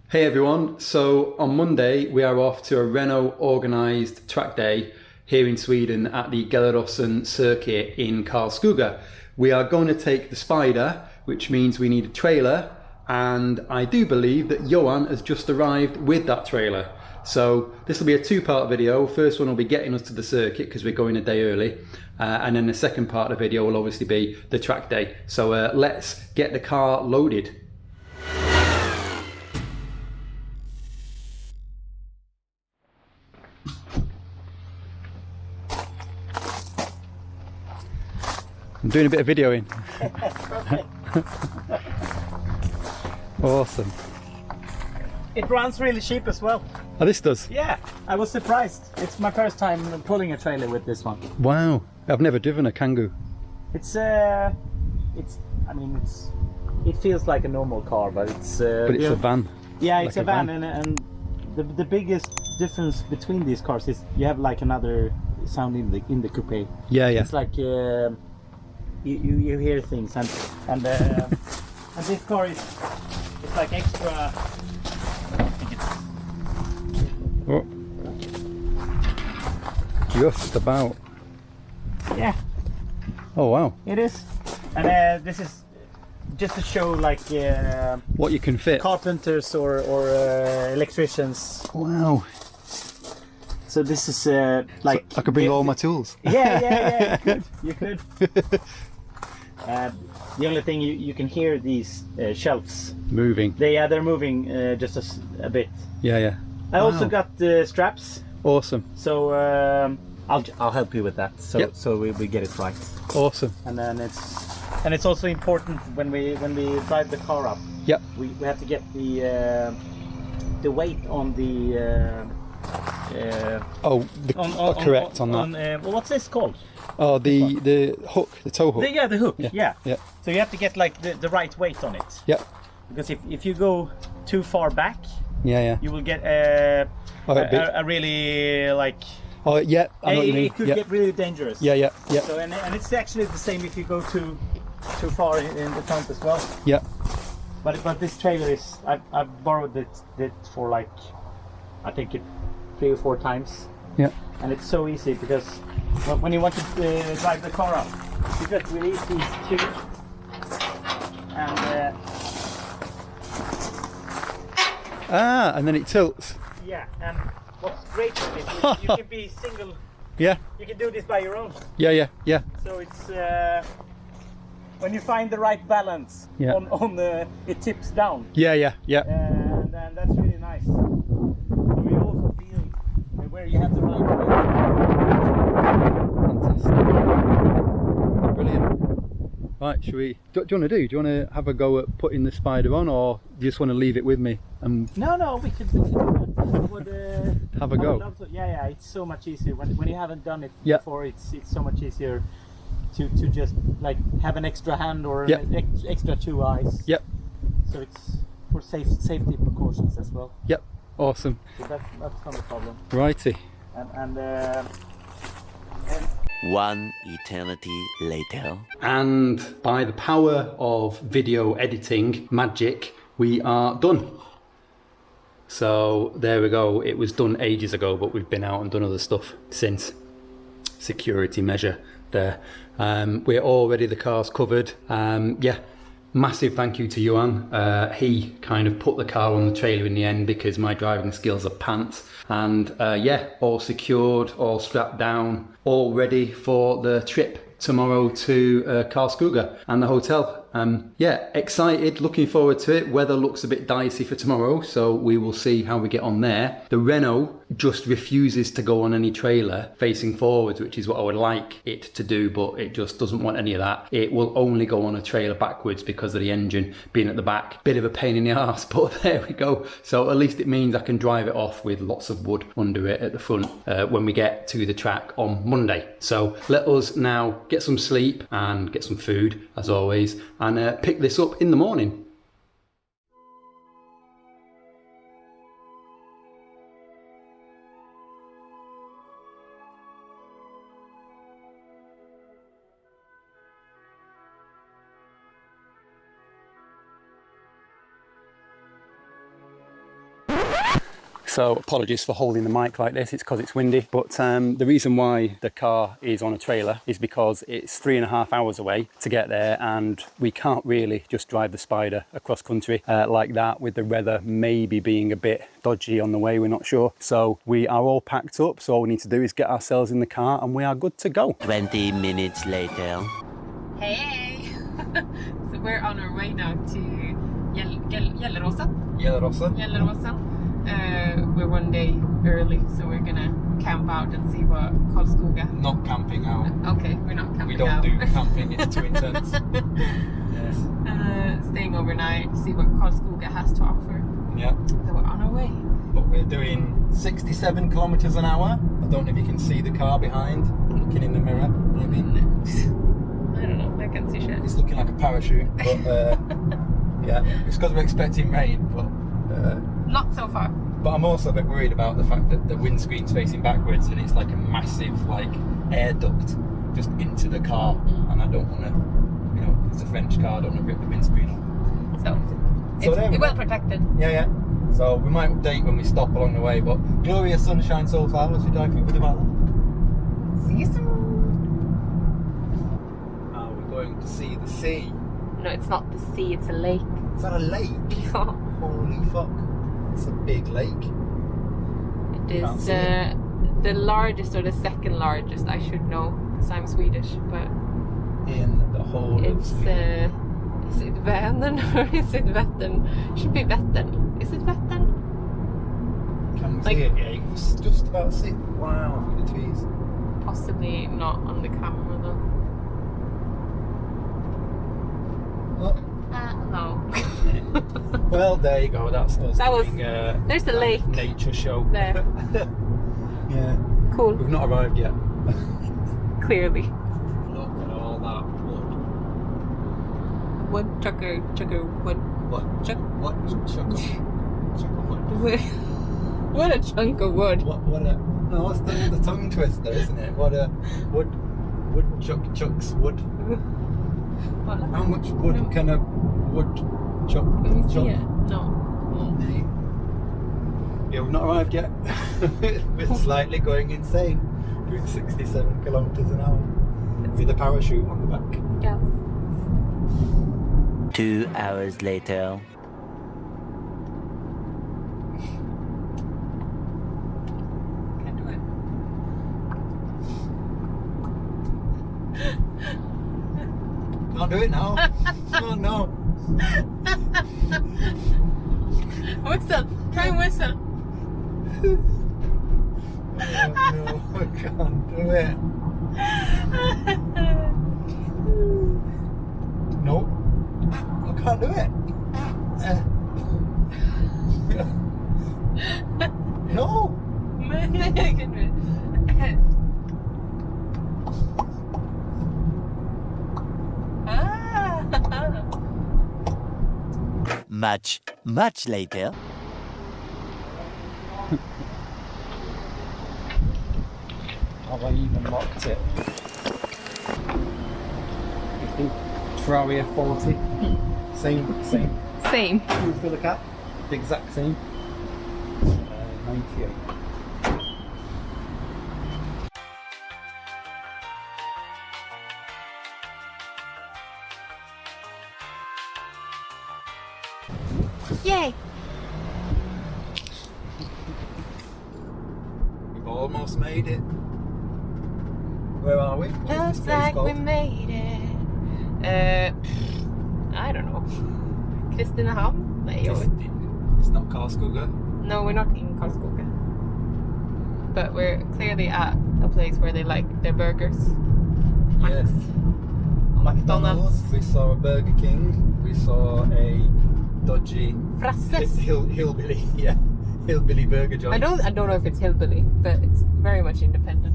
Hey everyone, so on Monday we are off to a Renault organised track day here in Sweden at the Gelleråsen circuit in Karlskoga. We are going to take the Spider, which means we need a trailer, and I do believe that Johan has just arrived with that trailer. So this will be a two-part video. First one will be getting us to the circuit because we're going a day early, and then the second part of the video will obviously be the track day. So let's get the car loaded. I'm doing a bit of videoing. Awesome. It runs really cheap as well. Oh, this does? Yeah, I was surprised. It's my first time pulling a trailer with this one. Wow, I've never driven a Kangoo. It feels like a normal car, but it's But it's a van. Yeah, Like it's a van, and the biggest difference between these cars is you have like another sound in the coupe. Yeah, yeah. It's like you hear things, and this car is like extra. Oh. Just about. Yeah. Oh wow. It is, and this is just to show like what you can fit. Carpenters or electricians. Wow. So this is like so I could bring all my tools. Yeah. You could. The only thing you can hear these shelves Moving. They're moving just a bit. Yeah. I also got the straps. Awesome. So I'll help you with that. So yep. So we get it right. Awesome. And then it's also important when we drive the car up. Yep. We have to get the weight on the. Correct on that. Well, what's this called? Oh, the hook, the tow hook. The hook. Yeah. So you have to get like the right weight on it. Yep. Because if you go too far back, you will get a really like. Oh yeah, I know what you mean. It could get really dangerous. Yeah. So and it's actually the same if you go too far in the front as well. Yeah. But this trailer is I've borrowed it for like I think 3 or 4 times. Yeah. And it's so easy because when you want to drive the car up, you just release these two and then it tilts. Yeah, and what's great with it is you can be single. Yeah. You can do this by your own. Yeah. So it's when you find the right balance on the it tips down. Yeah. And that's really nice. So you also feel where you have the right weight. Fantastic. Brilliant. Right, should we? Do you want to want to have a go at putting the Spider on, or do you just want to leave it with me? No, we could do that. Have a go. Yeah, it's so much easier when you haven't done it before. It's so much easier to just like have an extra hand or an extra 2 eyes. Yep. So it's for safety precautions as well. Yep. Awesome. So that's not a problem. Righty. And one eternity later. And by the power of video editing magic, we are done. So there we go. It was done ages ago, but we've been out and done other stuff since. Security measure there. We're all ready. The car's covered. Massive thank you to Johan. He kind of put the car on the trailer in the end because my driving skills are pants. And all secured, all strapped down, all ready for the trip tomorrow to Karlskoga and the hotel. Excited, looking forward to it. Weather looks a bit dicey for tomorrow, so we will see how we get on there. The Renault just refuses to go on any trailer facing forwards, which is what I would like it to do, but it just doesn't want any of that. It will only go on a trailer backwards because of the engine being at the back. Bit of a pain in the arse, but there we go. So at least it means I can drive it off with lots of wood under it at the front when we get to the track on Monday. So let us now get some sleep and get some food, as always, and pick this up in the morning. So apologies for holding the mic like this, it's because it's windy. But the reason why the car is on a trailer is because it's 3.5 hours away to get there, and we can't really just drive the Spider across country like that, with the weather maybe being a bit dodgy on the way, we're not sure. So we are all packed up, so all we need to do is get ourselves in the car and we are good to go. 20 minutes later. Hey! So we're on our way now to Gelleråsen. We're one day early, so we're gonna camp out and see what Karlskoga. Not camping out. Okay, we're not camping out. We don't do camping, it's too intense. Yes. Staying overnight, see what Karlskoga has to offer. Yeah. So we're on our way. But we're doing 67 kilometers an hour. I don't know if you can see the car behind, looking in the mirror, maybe. I don't know, I can't see shit. It's looking like a parachute, but yeah, it's because we're expecting rain, but not so far. But I'm also a bit worried about the fact that the windscreen's facing backwards and it's like a massive air duct just into the car, and I don't want to, it's a French car, I don't want to rip the windscreen off. So it's well protected. Yeah. So we might update when we stop along the way, but glorious sunshine so far as we drive through the valley. See you soon. We're going to see the sea. No, it's not the sea, it's a lake. Is that a lake? Holy fuck. It's a big lake. It is the largest or the second largest, I should know, because I'm Swedish, but in the whole of Sweden. Is it Vänern or is it Vättern? It should be Vättern. Is it Vättern? Can we see it? Yeah, you can just about see it. Wow, through the trees. Possibly not on the camera though. No. Well, there you go. That's us. There's the lake. Nature show. There. Yeah. Cool. We've not arrived yet. Clearly. Look at all that wood. Wood, chucker, wood. What? Chuck wood. What a chunk of wood. No, it's the tongue twister, isn't it? What a wood chucks wood. How much wood can a wood chuck? Can you see it? No. Yeah, we've not arrived yet. We're slightly going insane. Doing 67 kilometers an hour with a parachute on the back. Yes. 2 hours later. Can't do it. Can't do it now. Oh no. Whistle. Try and whistle. Oh, no, I can't do it. No, I can't do it. No. I can do it. Much later. Have I even locked it? Ferrari F40. Same. Same. For the cap. The exact same. 98. Yay! We've almost made it. Where are we? Looks like we made it. I don't know. Kristinehamn? Nej, It's not Karlskoga. No, we're not in Karlskoga. But we're clearly at a place where they like their burgers. Yes. McDonald's. We saw a Burger King. We saw a dodgy Frasses. hillbilly. Yeah, hillbilly burger joint. I don't know if it's hillbilly, but it's very much independent.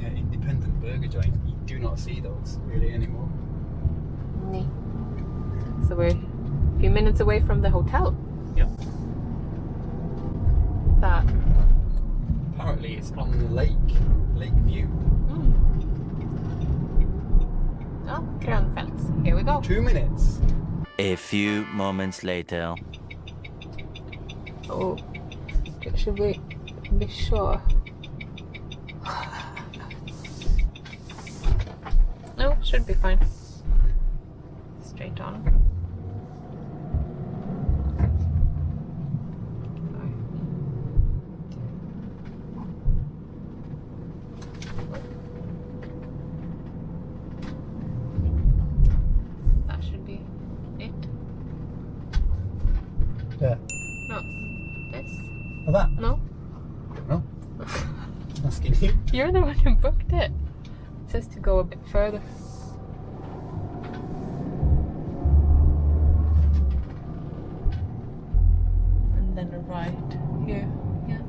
Yeah, independent burger joint. You do not see those really anymore. Nee. So we're a few minutes away from the hotel. Yep. That. Apparently it's on the lake view. Oh, Grönfält. Here we go. 2 minutes. A few moments later. Oh. Should we be sure? No, should be fine. Straight on. That should be it. Yeah. No. This? Oh, that? No. No. Asking you. You're the one who booked it. It says to go a bit further. And then a right here. Yeah.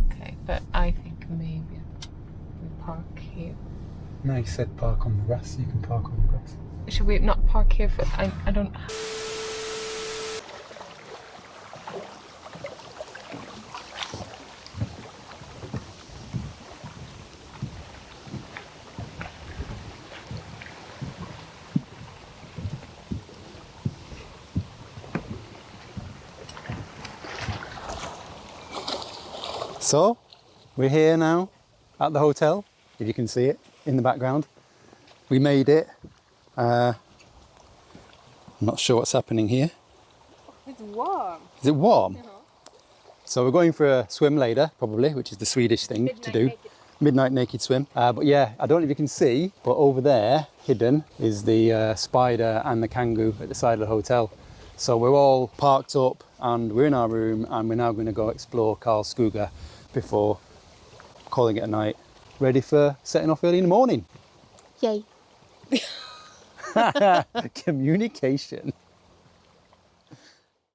Okay, but I think maybe we park here. No, you said park on the grass. You can park on the grass. Should we not park here for... I don't... So, we're here now at the hotel, if you can see it in the background. We made it. I'm not sure what's happening here. It's warm. Is it warm? So we're going for a swim later, probably, which is the Swedish thing to do. Midnight naked swim. But yeah, I don't know if you can see, but over there, hidden, is the spider and the kangaroo at the side of the hotel. So we're all parked up and we're in our room and we're now going to go explore Karlskoga before calling it a night. Ready for setting off early in the morning. Yay. Communication.